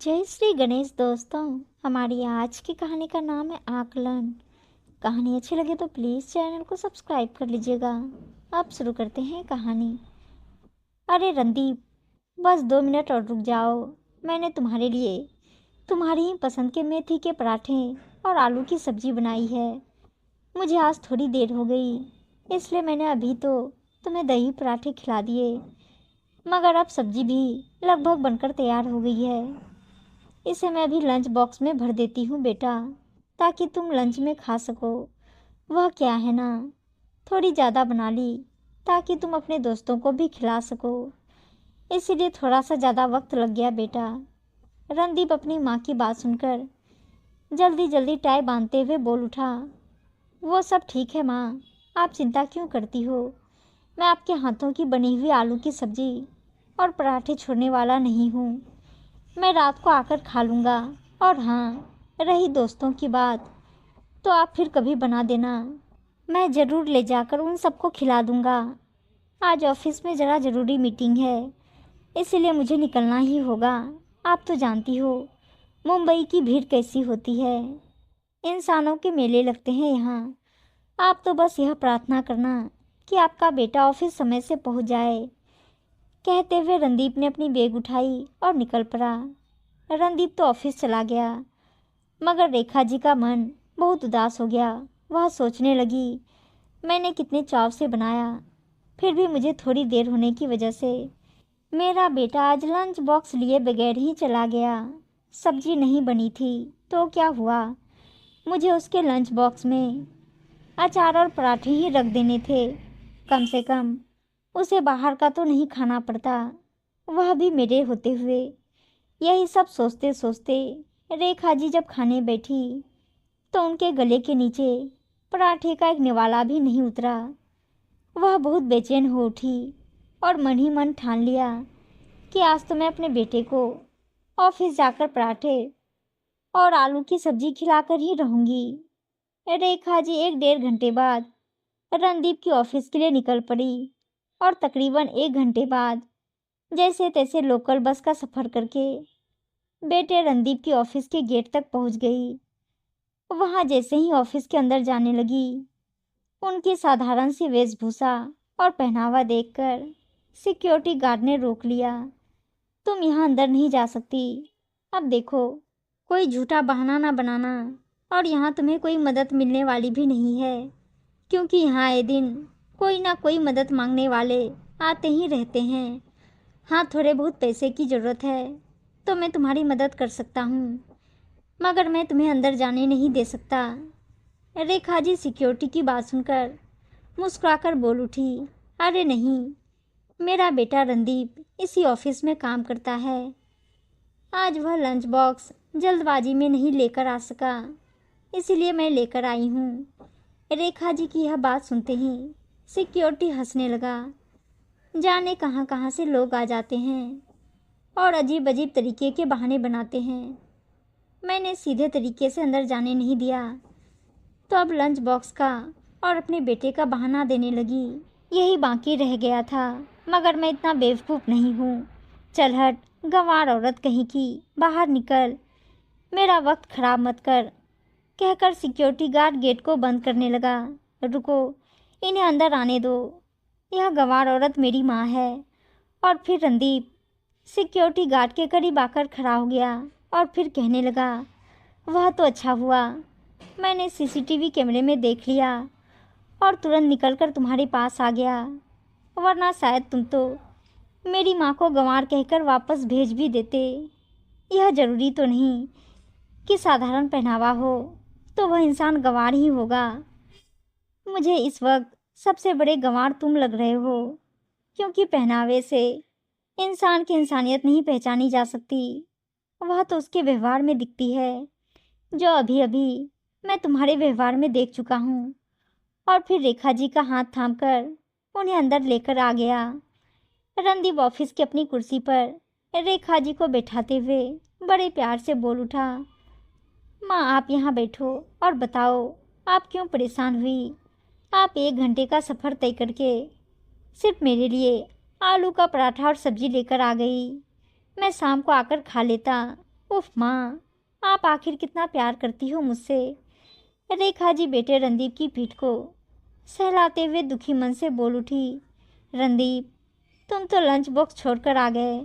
जय श्री गणेश दोस्तों। हमारी आज की कहानी का नाम है आकलन। कहानी अच्छी लगे तो प्लीज़ चैनल को सब्सक्राइब कर लीजिएगा। अब शुरू करते हैं कहानी। अरे रणदीप, बस 2 मिनट और रुक जाओ। मैंने तुम्हारे लिए तुम्हारी ही पसंद के मेथी के पराठे और आलू की सब्जी बनाई है। मुझे आज थोड़ी देर हो गई, इसलिए मैंने अभी तो तुम्हें दही पराठे खिला दिए, मगर अब सब्जी भी लगभग बनकर तैयार हो गई है। इसे मैं अभी लंच बॉक्स में भर देती हूँ बेटा, ताकि तुम लंच में खा सको। वह क्या है ना, थोड़ी ज़्यादा बना ली ताकि तुम अपने दोस्तों को भी खिला सको, इसीलिए थोड़ा सा ज़्यादा वक्त लग गया बेटा। रणदीप अपनी माँ की बात सुनकर जल्दी जल्दी टाई बांधते हुए बोल उठा। वो सब ठीक है माँ, आप चिंता क्यों करती हो। मैं आपके हाथों की बनी हुई आलू की सब्जी और पराठे छोड़ने वाला नहीं हूँ। मैं रात को आकर खा लूँगा। और हाँ, रही दोस्तों की बात, तो आप फिर कभी बना देना, मैं ज़रूर ले जाकर उन सबको खिला दूँगा। आज ऑफिस में ज़रा ज़रूरी मीटिंग है, इसीलिए मुझे निकलना ही होगा। आप तो जानती हो मुंबई की भीड़ कैसी होती है, इंसानों के मेले लगते हैं यहाँ। आप तो बस यह प्रार्थना करना कि आपका बेटा ऑफिस समय से पहुँच जाए। कहते हुए रणदीप ने अपनी बैग उठाई और निकल पड़ा। रणदीप तो ऑफिस चला गया, मगर रेखा जी का मन बहुत उदास हो गया। वह सोचने लगी, मैंने कितने चाव से बनाया, फिर भी मुझे थोड़ी देर होने की वजह से मेरा बेटा आज लंच बॉक्स लिए बगैर ही चला गया। सब्जी नहीं बनी थी तो क्या हुआ, मुझे उसके लंच बॉक्स में अचार और पराठे ही रख देने थे। कम से कम उसे बाहर का तो नहीं खाना पड़ता, वह भी मेरे होते हुए। यही सब सोचते सोचते रेखा जी जब खाने बैठी तो उनके गले के नीचे पराठे का एक निवाला भी नहीं उतरा। वह बहुत बेचैन हो उठी और मन ही मन ठान लिया कि आज तो मैं अपने बेटे को ऑफिस जाकर पराठे और आलू की सब्जी खिलाकर ही रहूंगी। रेखा जी 1 डेढ़ घंटे बाद रणदीप की ऑफिस के लिए निकल पड़ी और तकरीबन 1 घंटे बाद जैसे तैसे लोकल बस का सफ़र करके बेटे रणदीप की ऑफिस के गेट तक पहुंच गई। वहां जैसे ही ऑफिस के अंदर जाने लगी, उनकी साधारण सी वेशभूषा और पहनावा देखकर सिक्योरिटी गार्ड ने रोक लिया। तुम यहाँ अंदर नहीं जा सकती। अब देखो, कोई झूठा बहाना ना बनाना, और यहाँ तुम्हें कोई मदद मिलने वाली भी नहीं है, क्योंकि यहाँ आए दिन कोई ना कोई मदद मांगने वाले आते ही रहते हैं। हाँ, थोड़े बहुत पैसे की ज़रूरत है तो मैं तुम्हारी मदद कर सकता हूँ, मगर मैं तुम्हें अंदर जाने नहीं दे सकता। रेखा जी सिक्योरिटी की बात सुनकर मुस्कुराकर बोल उठी। अरे नहीं, मेरा बेटा रणदीप इसी ऑफिस में काम करता है। आज वह लंच बॉक्स जल्दबाजी में नहीं लेकर आ सका, इसीलिए मैं लेकर आई हूँ। रेखा जी की यह बात सुनते ही सिक्योरिटी हंसने लगा। जाने कहाँ कहाँ से लोग आ जाते हैं और अजीब अजीब तरीके के बहाने बनाते हैं। मैंने सीधे तरीके से अंदर जाने नहीं दिया, तो अब लंच बॉक्स का और अपने बेटे का बहाना देने लगी। यही बाकी रह गया था, मगर मैं इतना बेवकूफ़ नहीं हूँ। चल हट, गंवार औरत कहीं की, बाहर निकल, मेरा वक्त खराब मत कर, कहकर सिक्योरिटी गार्ड गेट को बंद करने लगा। रुको, इन्हें अंदर आने दो, यह गंवार औरत मेरी माँ है। और फिर रणदीप सिक्योरिटी गार्ड के करीब आकर खड़ा हो गया और फिर कहने लगा, वह तो अच्छा हुआ मैंने सीसीटीवी कैमरे में देख लिया और तुरंत निकलकर तुम्हारे पास आ गया, वरना शायद तुम तो मेरी माँ को गंवार कहकर वापस भेज भी देते। यह ज़रूरी तो नहीं कि साधारण पहनावा हो तो वह इंसान गंवार ही होगा। मुझे इस वक्त सबसे बड़े गंवार तुम लग रहे हो, क्योंकि पहनावे से इंसान की इंसानियत नहीं पहचानी जा सकती, वह तो उसके व्यवहार में दिखती है, जो अभी अभी मैं तुम्हारे व्यवहार में देख चुका हूँ। और फिर रेखा जी का हाथ थामकर उन्हें अंदर लेकर आ गया। रणदीप ऑफिस की अपनी कुर्सी पर रेखा जी को बैठाते हुए बड़े प्यार से बोल उठा, माँ आप यहाँ बैठो और बताओ आप क्यों परेशान हुई। आप 1 घंटे का सफ़र तय करके सिर्फ मेरे लिए आलू का पराठा और सब्जी लेकर आ गई। मैं शाम को आकर खा लेता, उफ माँ, आप आखिर कितना प्यार करती हो मुझसे। रेखा जी बेटे रणदीप की पीठ को सहलाते हुए दुखी मन से बोल उठी। रणदीप, तुम तो लंच बॉक्स छोड़कर आ गए,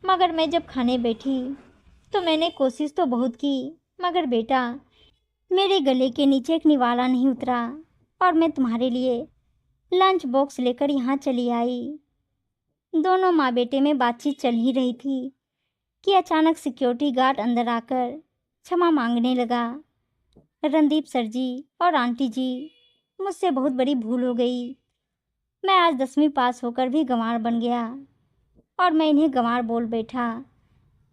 मगर मैं जब खाने बैठी तो मैंने कोशिश तो बहुत की, मगर बेटा मेरे गले के नीचे एक निवाला नहीं उतरा और मैं तुम्हारे लिए लंच बॉक्स लेकर यहाँ चली आई। दोनों माँ बेटे में बातचीत चल ही रही थी कि अचानक सिक्योरिटी गार्ड अंदर आकर क्षमा मांगने लगा। रणदीप सर जी और आंटी जी, मुझसे बहुत बड़ी भूल हो गई। मैं आज 10वीं पास होकर भी गंवार बन गया और मैं इन्हें गंवार बोल बैठा।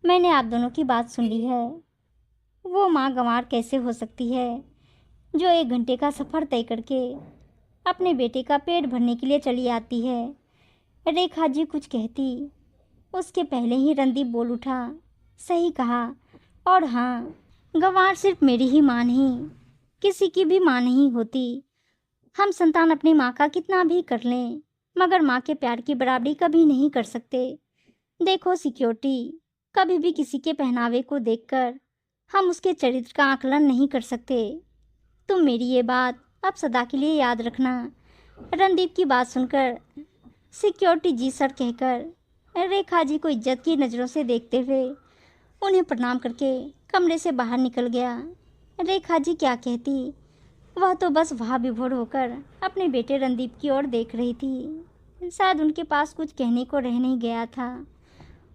मैंने आप दोनों की बात सुन ली है। वो माँ गंवार कैसे हो सकती है जो 1 घंटे का सफ़र तय करके अपने बेटे का पेट भरने के लिए चली आती है। रेखा जी कुछ कहती उसके पहले ही रणदीप बोल उठा। सही कहा। और हाँ, गंवार सिर्फ मेरी ही माँ नहीं, किसी की भी माँ नहीं होती। हम संतान अपनी माँ का कितना भी कर लें, मगर माँ के प्यार की बराबरी कभी नहीं कर सकते। देखो सिक्योरिटी, कभी भी किसी के पहनावे को देखकर हम उसके चरित्र का आकलन नहीं कर सकते। तुम मेरी ये बात अब सदा के लिए याद रखना। रणदीप की बात सुनकर सिक्योरिटी जी सर कहकर रेखा जी को इज्जत की नज़रों से देखते हुए उन्हें प्रणाम करके कमरे से बाहर निकल गया। रेखा जी क्या कहती, वह तो बस वहाँ विभोर होकर अपने बेटे रणदीप की ओर देख रही थी। शायद उनके पास कुछ कहने को रह नहीं गया था।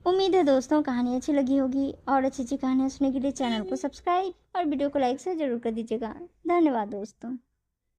उम्मीद है दोस्तों कहानी अच्छी लगी होगी, और अच्छी अच्छी कहानियाँ सुनने के लिए चैनल को सब्सक्राइब और वीडियो को लाइक से ज़रूर कर दीजिएगा। धन्यवाद दोस्तों।